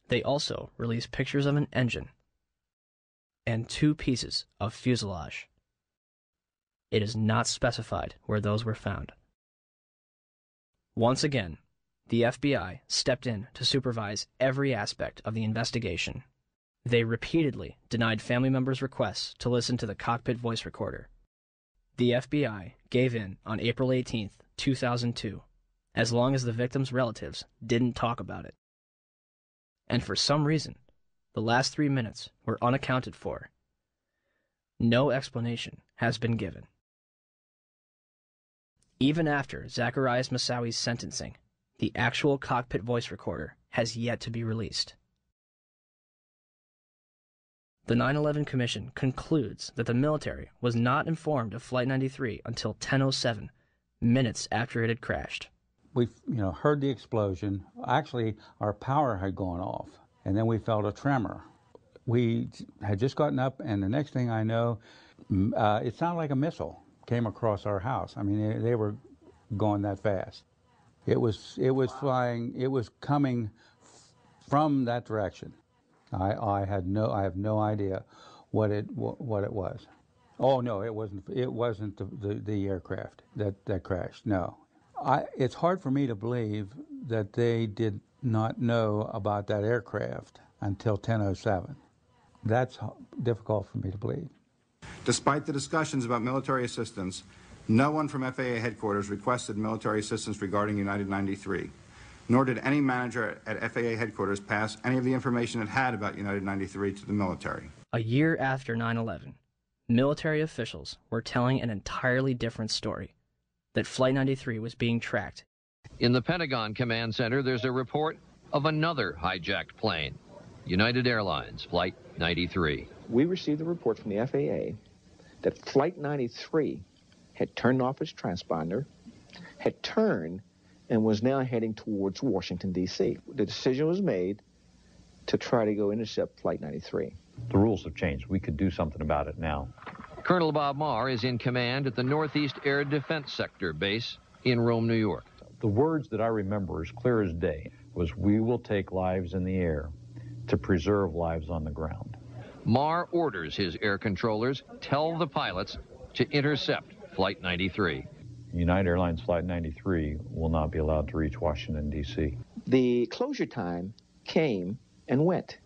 They also released pictures of an engine and 2 pieces of fuselage. It is not specified where those were found. Once again, the FBI stepped in to supervise every aspect of the investigation. They repeatedly denied family members' requests to listen to the cockpit voice recorder. The FBI gave in on April 18, 2002, as long as the victims' relatives didn't talk about it. And for some reason, the last 3 minutes were unaccounted for. No explanation has been given. Even after Zacarias Moussaouy's sentencing, the actual cockpit voice recorder has yet to be released. The 9/11 Commission concludes that the military was not informed of Flight 93 until 10:07, minutes after it had crashed. We heard the explosion. Actually, our power had gone off, and then we felt a tremor. We had just gotten up, and the next thing I know, it sounded like a missile came across our house. I mean, they were going that fast. It was flying. It was coming from that direction. I have no idea what it was. Oh no, it wasn't the aircraft that crashed. No, it's hard for me to believe that they did not know about that aircraft until 10:07. That's difficult for me to believe. Despite the discussions about military assistance, no one from FAA headquarters requested military assistance regarding United 93, nor did any manager at FAA headquarters pass any of the information it had about United 93 to the military. A year after 9/11, military officials were telling an entirely different story, that Flight 93 was being tracked. In the Pentagon Command Center, there's a report of another hijacked plane, United Airlines Flight 93. We received a report from the FAA that Flight 93 had turned off its transponder, had turned, and was now heading towards Washington, D.C. The decision was made to try to go intercept Flight 93. The rules have changed. We could do something about it now. Colonel Bob Marr is in command at the Northeast Air Defense Sector base in Rome, New York. The words that I remember as clear as day was, "We will take lives in the air to preserve lives on the ground." Marr orders his air controllers tell the pilots to intercept Flight 93. United Airlines Flight 93 will not be allowed to reach Washington, D.C. The closure time came and went,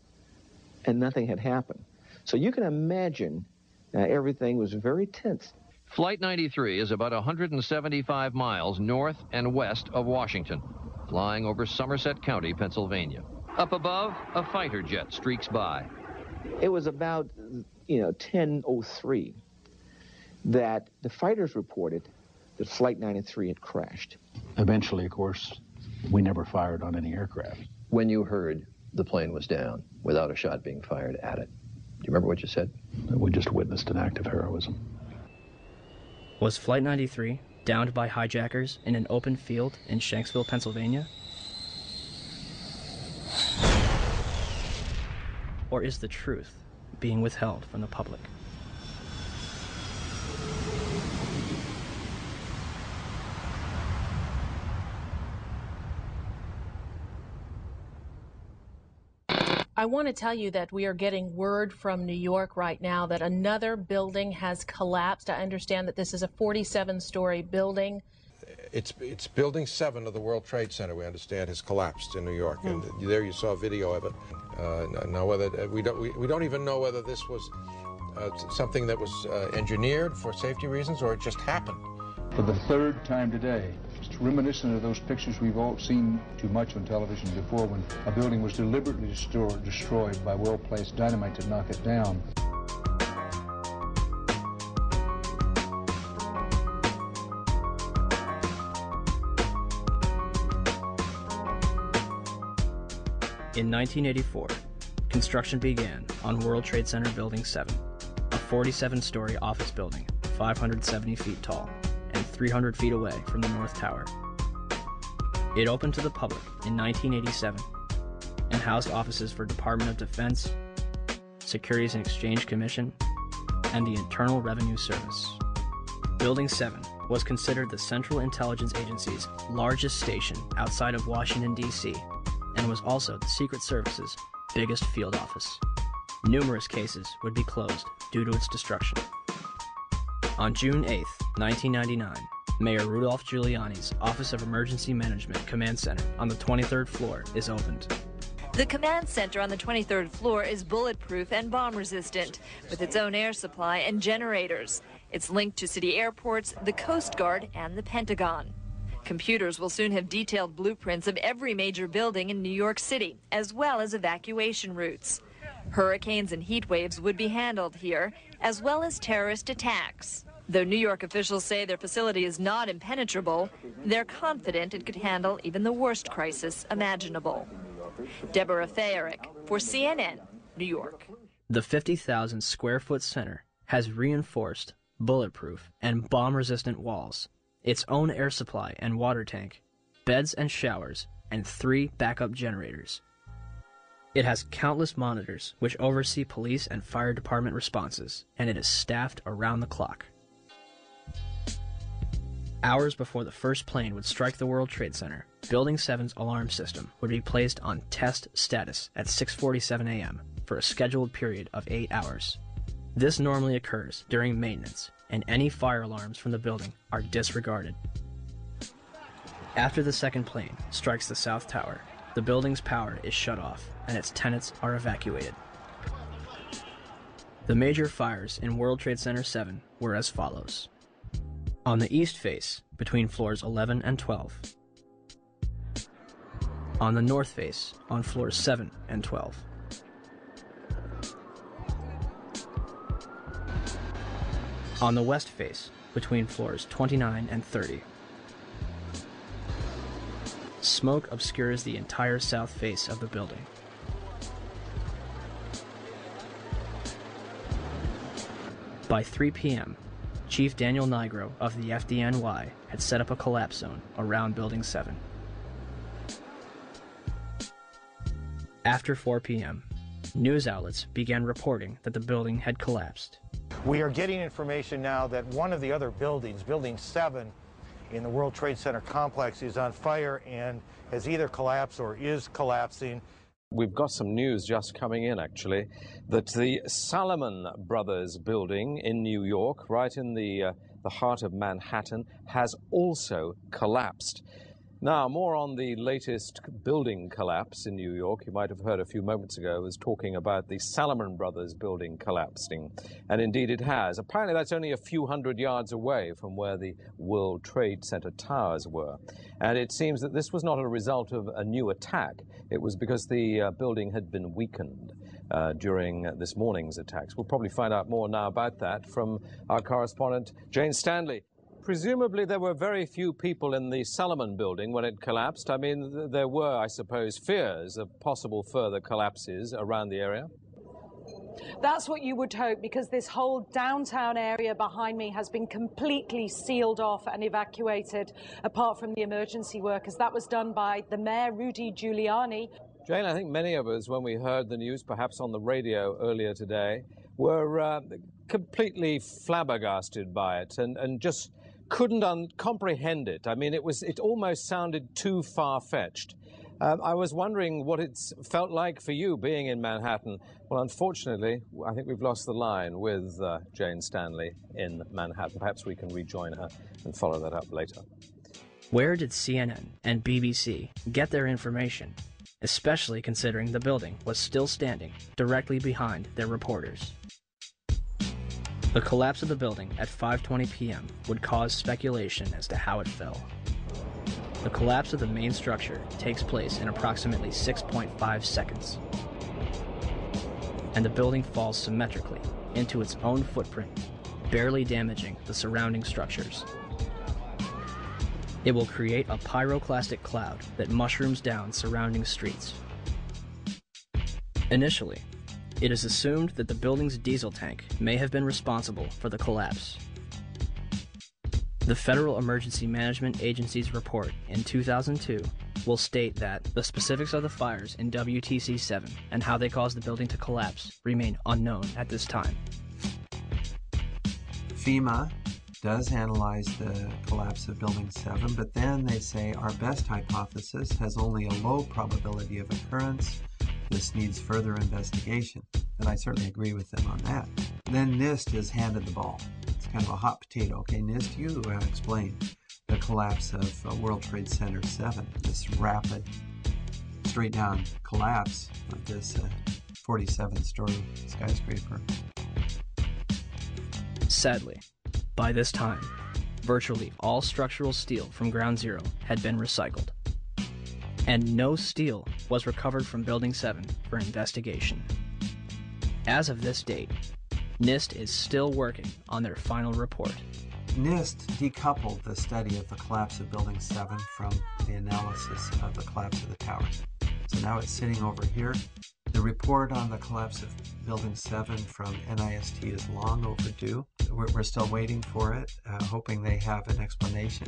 and nothing had happened. So you can imagine everything was very tense. Flight 93 is about 175 miles north and west of Washington, flying over Somerset County, Pennsylvania. Up above, a fighter jet streaks by. It was about 10:03 that the fighters reported that Flight 93 had crashed. Eventually, of course, we never fired on any aircraft. When you heard the plane was down without a shot being fired at it, do you remember what you said? We just witnessed an act of heroism. Was Flight 93 downed by hijackers in an open field in Shanksville, Pennsylvania? Or is the truth being withheld from the public? I want to tell you that we are getting word from New York right now that another building has collapsed. I understand that this is a 47-story building. It's Building 7 of the World Trade Center, we understand, has collapsed in New York, and there you saw a video of it. Now, whether we don't even know whether this was something that was engineered for safety reasons or it just happened. For the third time today, it's reminiscent of those pictures we've all seen too much on television before, when a building was deliberately destroyed by well-placed dynamite to knock it down. In 1984, construction began on World Trade Center Building 7, a 47-story office building, 570 feet tall, and 300 feet away from the North Tower. It opened to the public in 1987 and housed offices for Department of Defense, Securities and Exchange Commission, and the Internal Revenue Service. Building 7 was considered the Central Intelligence Agency's largest station outside of Washington, D.C., and was also the Secret Service's biggest field office. Numerous cases would be closed due to its destruction. On June 8, 1999, Mayor Rudolph Giuliani's Office of Emergency Management Command Center on the 23rd floor is opened. The command center on the 23rd floor is bulletproof and bomb-resistant, with its own air supply and generators. It's linked to city airports, the Coast Guard, and the Pentagon. Computers will soon have detailed blueprints of every major building in New York City, as well as evacuation routes. Hurricanes and heat waves would be handled here, as well as terrorist attacks. Though New York officials say their facility is not impenetrable, they're confident it could handle even the worst crisis imaginable. Deborah Fayerick for CNN, New York. The 50,000 square foot center has reinforced, bulletproof, and bomb-resistant walls, its own air supply and water tank, beds and showers, and 3 backup generators. It has countless monitors which oversee police and fire department responses, and it is staffed around the clock. Hours before the first plane would strike the World Trade Center, Building 7's alarm system would be placed on test status at 6:47 a.m. for a scheduled period of 8 hours. This normally occurs during maintenance, and any fire alarms from the building are disregarded. After the second plane strikes the South Tower, the building's power is shut off, and its tenants are evacuated. The major fires in World Trade Center 7 were as follows. On the east face, between floors 11 and 12. On the north face, on floors 7 and 12. On the west face, between floors 29 and 30. Smoke obscures the entire south face of the building. By 3 p.m., Chief Daniel Nigro of the FDNY had set up a collapse zone around Building 7. After 4 p.m., news outlets began reporting that the building had collapsed. We are getting information now that one of the other buildings, Building 7, in the World Trade Center complex is on fire and has either collapsed or is collapsing. We've got some news just coming in, actually, that the Salomon Brothers building in New York, right in the heart of Manhattan, has also collapsed. Now, more on the latest building collapse in New York. You might have heard a few moments ago I was talking about the Salomon Brothers building collapsing, and indeed it has. Apparently that's only a few hundred yards away from where the World Trade Center towers were. And it seems that this was not a result of a new attack. It was because the building had been weakened during this morning's attacks. We'll probably find out more now about that from our correspondent, Jane Stanley. Presumably there were very few people in the Salomon building when it collapsed. I mean, there were, I suppose, fears of possible further collapses around the area. That's what you would hope, because this whole downtown area behind me has been completely sealed off and evacuated, apart from the emergency workers. That was done by the mayor, Rudy Giuliani. Jane, I think many of us, when we heard the news, perhaps on the radio earlier today, were completely flabbergasted by it and just couldn't comprehend it. I mean, it almost sounded too far-fetched. I was wondering what it's felt like for you being in Manhattan. Well, unfortunately, I think we've lost the line with Jane Stanley in Manhattan. Perhaps we can rejoin her and follow that up later. Where did CNN and BBC get their information, especially considering the building was still standing directly behind their reporters? The collapse of the building at 5:20 p.m. would cause speculation as to how it fell. The collapse of the main structure takes place in approximately 6.5 seconds, and the building falls symmetrically into its own footprint, barely damaging the surrounding structures. It will create a pyroclastic cloud that mushrooms down surrounding streets. Initially, it is assumed that the building's diesel tank may have been responsible for the collapse. The Federal Emergency Management Agency's report in 2002 will state that the specifics of the fires in WTC-7 and how they caused the building to collapse remain unknown at this time. FEMA does analyze the collapse of Building 7, but then they say our best hypothesis has only a low probability of occurrence. This needs further investigation. And I certainly agree with them on that. Then NIST is handed the ball. It's kind of a hot potato. Okay, NIST, you explain the collapse of World Trade Center 7, this rapid, straight-down collapse of this 47-story skyscraper. Sadly, by this time, virtually all structural steel from Ground Zero had been recycled, and no steel was recovered from Building 7 for investigation. As of this date, NIST is still working on their final report. NIST decoupled the study of the collapse of Building 7 from the analysis of the collapse of the towers. So now it's sitting over here. The report on the collapse of Building 7 from NIST is long overdue. We're still waiting for it, hoping they have an explanation.